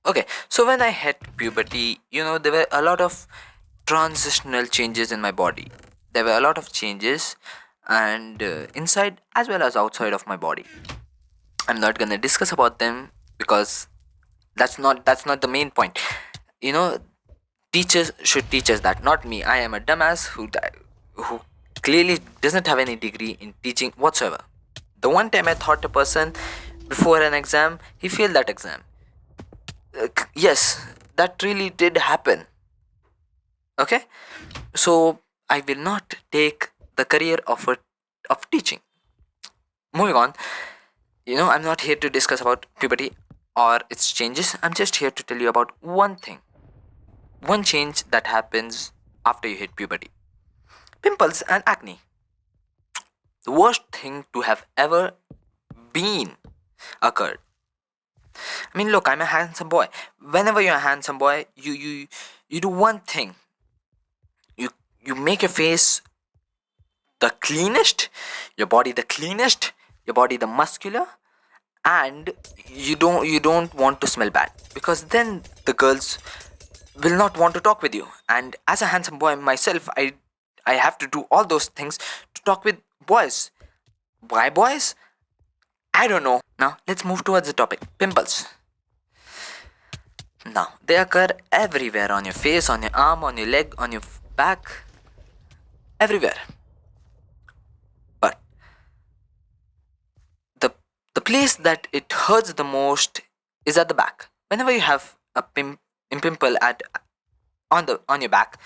Okay, so when I hit puberty, there were a lot of transitional changes in my body. There were a lot of changes, and inside as well as outside of my body. I'm not gonna discuss about them because that's not the main point. You know, teachers should teach us that, not me. I am a dumbass who clearly doesn't have any degree in teaching whatsoever. The one time I taught a person before an exam, he failed that exam. Yes, that really did happen. Okay, so I will not take the career of teaching. Moving on, I'm not here to discuss about puberty or its changes. I'm just here to tell you about one thing, one change that happens after you hit puberty: pimples and acne. The worst thing to have ever been occurred. I mean, look, I'm a handsome boy. Whenever you're a handsome boy, you do one thing. You make your face the cleanest, your body the cleanest, your body the muscular, and you don't want to smell bad, because then the girls will not want to talk with you. And as a handsome boy myself, I have to do all those things to talk with boys. Why boys? I don't know. Now let's move towards the topic: pimples. Now they occur everywhere, on your face, on your arm, on your leg, on your back, everywhere. But the the place that it hurts the most is at the back. Whenever you have a pimple on your back,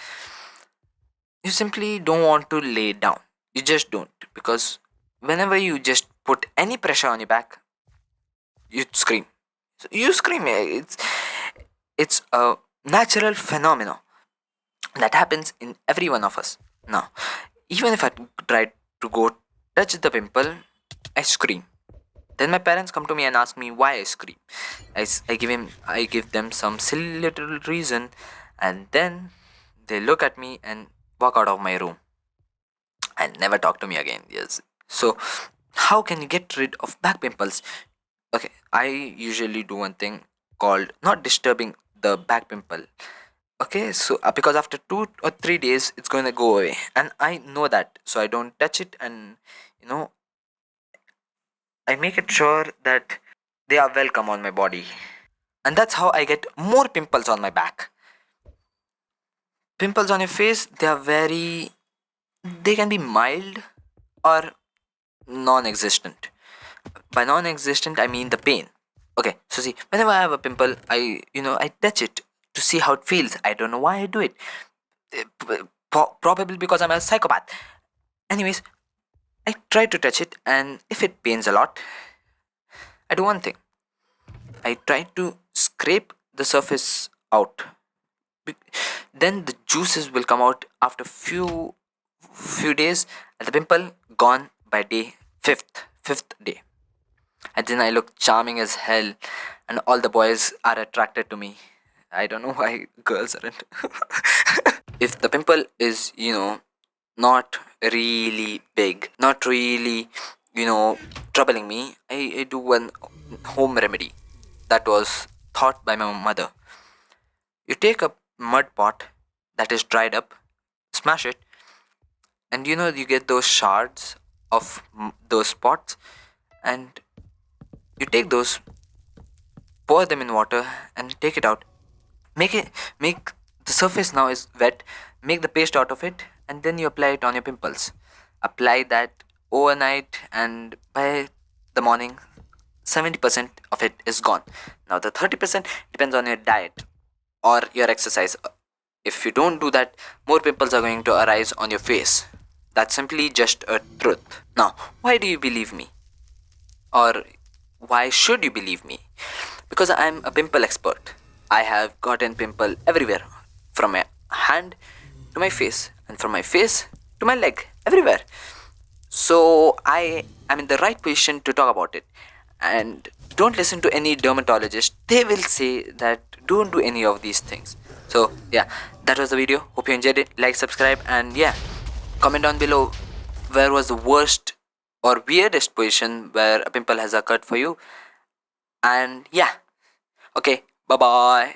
you simply don't want to lay down. You just don't, because whenever you just put any pressure on your back, you scream. So you scream. It's a natural phenomenon that happens in every one of us. Now, even if I try to go touch the pimple, I scream. Then my parents come to me and ask me why I scream. I give them some silly little reason, and then they look at me and walk out of my room and never talk to me again. Yes. So, how can you get rid of back pimples? Okay, I usually do one thing called not disturbing the back pimple. Okay, so because after 2 or 3 days it's going to go away, and I know that, so I don't touch it, and you know I make it sure that they are welcome on my body, and that's how I get more pimples on my back. Pimples on your face, they can be mild or non-existent. By non-existent, I mean the pain. Okay, so see, whenever I have a pimple, I touch it to see how it feels. I don't know why I do it. Probably because I'm a psychopath. Anyways, I try to touch it, and if it pains a lot, I do one thing. I try to scrape the surface out. Then the juices will come out after few days, and the pimple gone by day fifth day. And then I look charming as hell, and all the boys are attracted to me. I don't know why girls aren't. If the pimple is, not really big, not really, troubling me, I do one home remedy that was taught by my mother. You take a mud pot that is dried up, smash it, and you get those shards of those spots, and you take those, pour them in water, and take it out. Make the surface now is wet. Make the paste out of it, and then you apply it on your pimples. Apply that overnight, and by the morning, 70% of it is gone. Now the 30% depends on your diet or your exercise. If you don't do that, more pimples are going to arise on your face. That's simply just a truth. Now, why do you believe me? Or why should you believe me? Because I'm a pimple expert. I have gotten pimple everywhere, from my hand to my face, and from my face to my leg, everywhere. So I am in the right position to talk about it. And don't listen to any dermatologist. They will say that don't do any of these things. So yeah, that was the video. Hope you enjoyed it. Like, subscribe, and yeah, comment down below where was the worst or weirdest position where a pimple has occurred for you. And yeah, okay, bye. Bye bye.